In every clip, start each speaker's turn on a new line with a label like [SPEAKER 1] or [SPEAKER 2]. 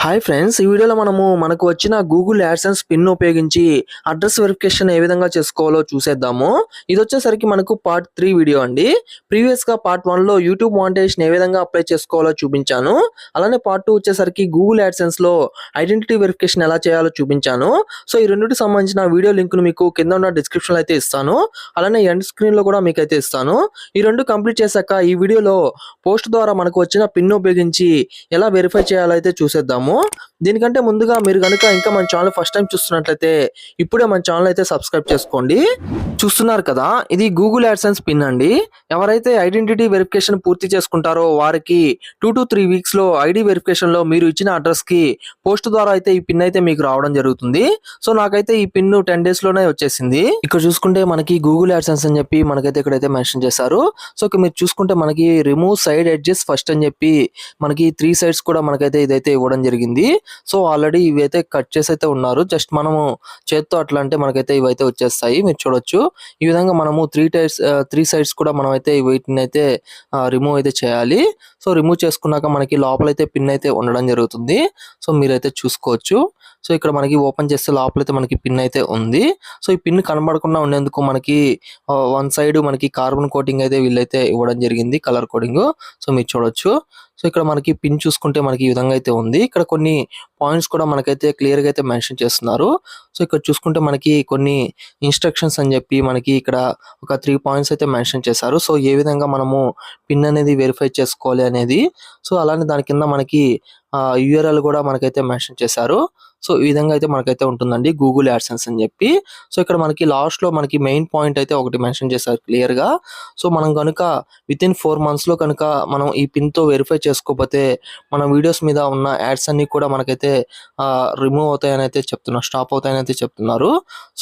[SPEAKER 1] Hi friends, ఈ వీడియోలో మనకు వచ్చిన గూగుల్ యాడ్సెన్స్ పిన్ ఉపయోగించి అడ్రస్ వెరిఫికేషన్ ఏ విధంగా చేసుకోవాలో చూసేద్దాము. ఇది వచ్చేసరికి మనకు పార్ట్ 3 వీడియో అండి. ప్రీవియస్ గా పార్ట్ 1 లో యూట్యూబ్ మానిటైజేషన్ ఏ విధంగా అప్లై చేసుకోవాలో చూపించాను. అలానే పార్ట్ 2 వచ్చేసరికి గూగుల్ యాడ్సెన్స్ లో ఐడెంటిటీ వెరిఫికేషన్ ఎలా చేయాలో చూపించాను. సో ఈ రెండింటికి సంబంధించిన వీడియో లింక్ ను మీకు కింద ఉన్న డిస్క్రిప్షన్ లో అయితే ఇస్తాను. అలానే ఎండ్ స్క్రీన్ లో కూడా మీకు అయితే ఇస్తాను. ఈ రెండు కంప్లీట్ చేశాక ఈ వీడియోలో పోస్ట్ ద్వారా మనకు వచ్చిన పిన్ ఉపయోగించి ఎలా వెరిఫై చేయాలో అయితే చూసేద్దాము. దీనికంటే ముందుగా మీరు గనుక ఇంకా మన ఛానల్ ఫస్ట్ టైం చూస్తున్నట్లయితే ఇప్పుడే మన ఛానల్ అయితే సబ్స్క్రైబ్ చేసుకోండి. చూస్తున్నారు కదా, ఇది గూగుల్ యాడ్సెన్స్ పిన్ అండి. ఎవరైతే ఐడెంటిటీ వెరిఫికేషన్ పూర్తి చేసుకుంటారో వారికి 2 to 3 వీక్స్ లో ఐడి వెరిఫికేషన్ లో మీరు ఇచ్చిన అడ్రస్ కి పోస్ట్ ద్వారా అయితే ఈ పిన్ అయితే మీకు రావడం జరుగుతుంది. సో నాకైతే ఈ పిన్ 10 days లోనే వచ్చేసింది. ఇక్కడ చూసుకుంటే మనకి గూగుల్ యాడ్సెన్స్ అని చెప్పి మనకైతే ఇక్కడైతే మెన్షన్ చేశారు. సో ఇక్కడ మీరు చూసుకుంటే మనకి రిమూవ్ సైడ్ ఎడ్జెస్ ఫస్ట్ అని చెప్పి మనకి 3 sides కూడా మనకైతే ఇదైతే ఇవ్వడం జరిగింది. సో ఆల్రెడీ ఇవైతే కట్ చేసి అయితే ఉన్నారు. జస్ట్ మనము చేత్తో అట్లా అంటే మనకైతే ఇవైతే వచ్చేస్తాయి, మీరు చూడొచ్చు. ఈ విధంగా మనము 3 sides కూడా మనం అయితే వీటిని అయితే రిమూవ్ అయితే చేయాలి. సో రిమూవ్ చేసుకున్నాక మనకి లోపలైతే పిన్ అయితే ఉండడం జరుగుతుంది. సో మీరైతే చూసుకోవచ్చు. సో ఇక్కడ మనకి ఓపెన్ చేస్తే లోపలైతే మనకి పిన్ అయితే ఉంది. సో ఈ పిన్ కనబడకుండా ఉండేందుకు మనకి వన్ సైడ్ మనకి కార్బన్ కోటింగ్ అయితే వీళ్ళైతే ఇవ్వడం జరిగింది, కలర్ కోడింగ్. సో మీరు చూడొచ్చు. సో ఇక్కడ మనకి పిన్ చూసుకుంటే మనకి ఈ విధంగా అయితే ఉంది. ఇక్కడ కొన్ని పాయింట్స్ కూడా మనకైతే క్లియర్ గా అయితే మెన్షన్ చేస్తున్నారు. సో ఇక్కడ చూసుకుంటే మనకి కొన్ని ఇన్స్ట్రక్షన్స్ అని చెప్పి మనకి ఇక్కడ ఒక 3 points అయితే మెన్షన్ చేశారు. సో ఏ విధంగా మనము పిన్ అనేది వెరిఫై చేసుకోవాలి అనేది. సో అలానే దాని కింద మనకి URL కూడా మనకైతే మెన్షన్ చేశారు. సో ఈ విధంగా అయితే మనకైతే ఉంటుందండి గూగుల్ యాడ్సెన్స్ అని చెప్పి. సో ఇక్కడ మనకి లాస్ట్ లో మనకి మెయిన్ పాయింట్ అయితే ఒకటి మెన్షన్ చేశారు క్లియర్ గా. సో మనం కనుక వితిన్ 4 months లో కనుక మనం ఈ పిన్ తో వెరిఫై చేసుకోకపోతే మన వీడియోస్ మీద ఉన్న యాడ్స్ అన్ని కూడా మనకైతే రిమూవ్ అవుతాయని అయితే చెప్తున్నారు, స్టాప్ అవుతాయని అయితే చెప్తున్నారు.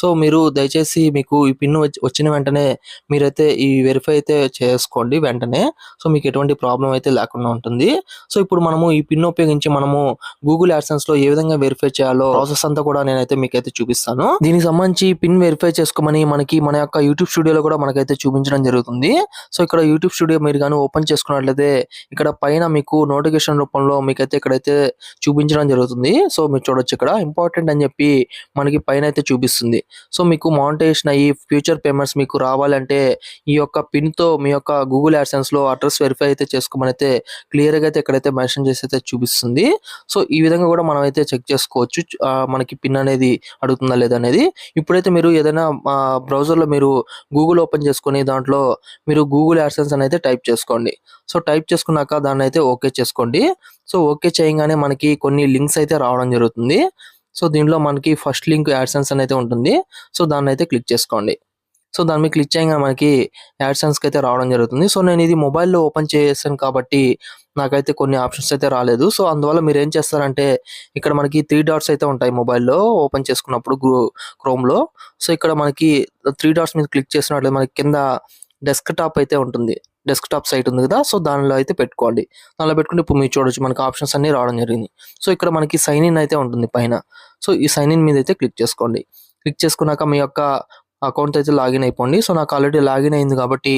[SPEAKER 1] సో మీరు దయచేసి మీకు ఈ పిన్ వచ్చిన వెంటనే మీరైతే ఈ వెరిఫై అయితే చేసుకోండి వెంటనే. సో మీకు ఎటువంటి ప్రాబ్లం అయితే లేకుండా ఉంటుంది. సో ఇప్పుడు మనము ఈ పిన్ ఉపయోగించి మనము గూగుల్ యాడ్సెన్స్ లో ఏ విధంగా వెరిఫై చేయాలో ప్రాసెస్ అంతా కూడా నేనైతే మీకైతే చూపిస్తాను. దీనికి సంబంధించి పిన్ వెరిఫై చేసుకోమని మనకి మన యొక్క యూట్యూబ్ స్టూడియోలో కూడా మనకైతే చూపించడం జరుగుతుంది. సో ఇక్కడ యూట్యూబ్ స్టూడియో మీరు కానీ ఓపెన్ చేసుకున్నట్లయితే ఇక్కడ పైన మీకు నోటిఫికేషన్ రూపంలో మీకైతే ఇక్కడైతే చూపించడం జరుగుతుంది. సో మీరు చూడొచ్చు, ఇక్కడ ఇంపార్టెంట్ అని చెప్పి మనకి పైన అయితే చూపిస్తుంది. సో మీకు మానిటైజేషన్ అయ్యి ఫ్యూచర్ పేమెంట్స్ మీకు రావాలంటే ఈ యొక్క పిన్ తో మీ యొక్క గూగుల్ యాడ్సెన్స్ లో అడ్రస్ వెరిఫై అయితే చేసుకోమని అయితే క్లియర్ గా అయితే ఇక్కడైతే మెన్షన్ చేసి అయితే చూపిస్తుంది. సో ఈ విధంగా కూడా మనం అయితే చెక్ చేసుకోవచ్చు మనకి పిన్ అనేది అడుగుతుందా లేదా అనేది. ఇప్పుడైతే మీరు ఏదైనా బ్రౌజర్ లో మీరు గూగుల్ ఓపెన్ చేసుకొని దాంట్లో మీరు గూగుల్ యాడ్సెన్స్ అనేది టైప్ చేసుకోండి. సో టైప్ చేసుకున్నాక దాన్ని అయితే ఓకే చేసుకోండి. సో ఓకే చేయగానే మనకి కొన్ని లింక్స్ అయితే రావడం జరుగుతుంది. సో దీంట్లో మనకి ఫస్ట్ లింక్ యాడ్సెన్స్ అనేది ఉంటుంది. సో దాన్ని అయితే క్లిక్ చేసుకోండి. సో దాని మీద క్లిక్ చేయగానే మనకి యాడ్సెన్స్ కి అయితే రావడం జరుగుతుంది. సో నేను ఇది మొబైల్లో ఓపెన్ చేసాను కాబట్టి నాకైతే కొన్ని ఆప్షన్స్ అయితే రాలేదు. సో అందువల్ల మీరు ఏం చేస్తారంటే ఇక్కడ మనకి 3 dots అయితే ఉంటాయి మొబైల్లో ఓపెన్ చేసుకున్నప్పుడు క్రోమ్ లో. సో ఇక్కడ మనకి 3 dots మీద క్లిక్ చేసినట్లయితే మనకి కింద డెస్క్ టాప్ అయితే ఉంటుంది, డెస్క్ టాప్ సైట్ ఉంది కదా. సో దానిలో అయితే పెట్టుకోండి. దానిలో పెట్టుకుంటే ఇప్పుడు మీరు చూడొచ్చు మనకి ఆప్షన్స్ అన్ని రావడం జరిగింది. సో ఇక్కడ మనకి సైన్ ఇన్ అయితే ఉంటుంది పైన. సో ఈ సైన్ ఇన్ మీద అయితే క్లిక్ చేసుకోండి. క్లిక్ చేసుకున్నాక మీ యొక్క అకౌంట్ అయితే లాగిన్ అయిపోండి. సో నాకు ఆల్రెడీ లాగిన్ అయింది కాబట్టి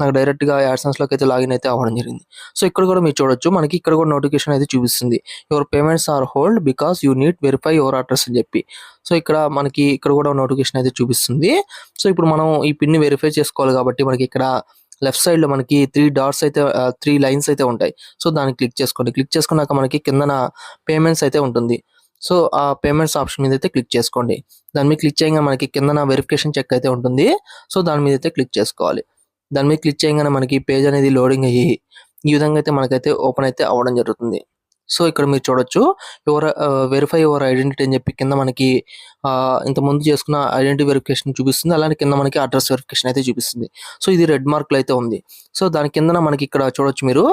[SPEAKER 1] నాకు డైరెక్ట్ గా యాడ్సెన్స్ లోకి అయితే లాగిన్ అయితే అవ్వడం జరిగింది. సో ఇక్కడ కూడా మీరు చూడొచ్చు, మనకి ఇక్కడ కూడా నోటిఫికేషన్ అయితే చూపిస్తుంది, your payments are hold because you need verify your address అని చెప్పి. సో ఇక్కడ మనకి ఇక్కడ కూడా నోటిఫికేషన్ అయితే చూపిస్తుంది. సో ఇప్పుడు మనం ఈ పిన్ వెరిఫై చేసుకోవాలి కాబట్టి మనకి ఇక్కడ లెఫ్ట్ సైడ్ లో మనకి 3 dots అయితే 3 lines అయితే ఉంటాయి. సో దాన్ని క్లిక్ చేసుకోండి. క్లిక్ చేసుకున్నాక మనకి కిందన పేమెంట్స్ అయితే ఉంటుంది. సో ఆ పేమెంట్స్ ఆప్షన్ మీద అయితే క్లిక్ చేసుకోండి. దాని మీద క్లిక్ చేయగానే మనకి కింద వెరిఫికేషన్ చెక్ అయితే ఉంటుంది. సో దాని మీద అయితే క్లిక్ చేసుకోవాలి. దాని మీద క్లిక్ చేయగానే మనకి పేజ్ అనేది లోడింగ్ అయ్యి ఈ విధంగా అయితే మనకైతే ఓపెన్ అయితే అవ్వడం జరుగుతుంది. సో ఇక్కడ మీరు చూడొచ్చు, వెరిఫై యువర్ ఐడెంటిటీ అని చెప్పి కింద మనకి ఇంత ముందు చేసుకున్న ఐడెంటిటీ వెరిఫికేషన్ చూపిస్తుంది. అలానే కింద మనకి అడ్రస్ వెరిఫికేషన్ అయితే చూపిస్తుంది. సో ఇది రెడ్ మార్క్ లో అయితే ఉంది. సో దాని కింద మనకి ఇక్కడ చూడొచ్చు మీరు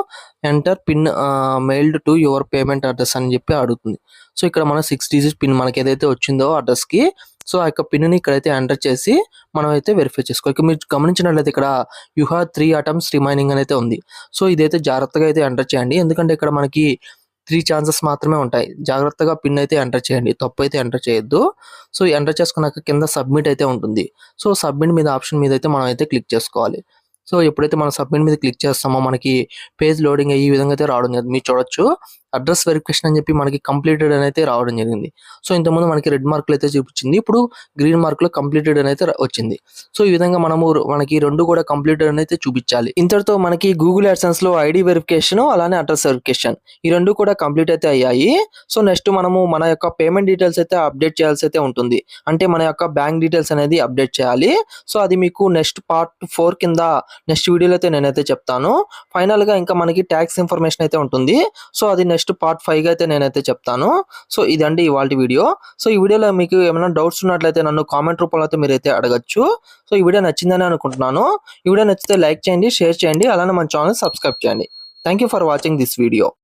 [SPEAKER 1] enter pin mailed to your payment address అని చెప్పి అడుగుతుంది. సో ఇక్కడ మన 6 digit పిన్ మనకి ఏదైతే వచ్చిందో అడ్రస్ కి, సో ఆ యొక్క పిన్ ని ఇక్కడైతే ఎంటర్ చేసి మనం అయితే వెరిఫై చేసుకోవాలి. ఇక్కడ మీరు గమనించినట్లయితే ఇక్కడ యు హ్యావ్ 3 attempts రిమైనింగ్ అని అయితే ఉంది. సో ఇదైతే జాగ్రత్తగా అయితే ఎంటర్ చేయండి, ఎందుకంటే ఇక్కడ మనకి 3 chances మాత్రమే ఉంటాయి. జాగ్రత్తగా పిన్ అయితే ఎంటర్ చేయండి, తప్పు అయితే ఎంటర్ చేయొద్దు. సో ఎంటర్ చేసుకున్నాక కింద సబ్మిట్ అయితే ఉంటుంది. సో సబ్మిట్ మీద ఆప్షన్ మీద అయితే మనం అయితే క్లిక్ చేసుకోవాలి. సో ఎప్పుడైతే మనం సబ్మిట్ మీద క్లిక్ చేస్తామో మనకి పేజ్ లోడింగ్ అయ్యి ఈ విధంగా అయితే రావడం జరుగుతుంది. మీరు చూడొచ్చు అడ్రస్ వెరిఫికేషన్ అని చెప్పి మనకి కంప్లీటెడ్ అని అయితే రావడం జరిగింది. సో ఇంతకుముందు మనకి రెడ్ మార్కులు అయితే చూపించింది, ఇప్పుడు గ్రీన్ మార్కులో కంప్లీటెడ్ అని అయితే వచ్చింది. సో ఈ విధంగా మనకి రెండు కూడా కంప్లీటెడ్ అని అయితే చూపించాలి. ఇంతటితో మనకి గూగుల్ యాడ్సెన్స్ లో ఐడి వెరిఫికేషన్ అలానే అడ్రస్ వెరిఫికేషన్ ఈ రెండు కూడా కంప్లీట్ అయితే అయ్యాయి. సో నెక్స్ట్ మనము మన యొక్క పేమెంట్ డీటెయిల్స్ అయితే అప్డేట్ చేయాల్సి అయితే ఉంటుంది. అంటే మన యొక్క బ్యాంక్ డీటెయిల్స్ అనేది అప్డేట్ చేయాలి. సో అది మీకు నెక్స్ట్ పార్ట్ 4 కింద నెక్స్ట్ వీడియోలో అయితే నేనైతే చెప్తాను. ఫైనల్ గా ఇంకా మనకి ట్యాక్స్ ఇన్ఫర్మేషన్ అయితే ఉంటుంది. సో అది నెక్స్ట్ పార్ట్ 5 గా అయితే నేనైతే చెప్తాను. సో ఇదండి ఇవాల్టి వీడియో. సో ఈ వీడియోలో మీకు ఏమైనా డౌట్స్ ఉన్నట్లయితే నన్ను కామెంట్ రూపంలో అయితే మీరైతే అడగచ్చు. సో ఈ వీడియో నచ్చిందని అనుకుంటున్నాను. ఈ వీడియో నచ్చితే లైక్ చేయండి, షేర్ చేయండి, అలానే మన ఛానల్ సబ్స్క్రైబ్ చేయండి. Thank you for watching this video.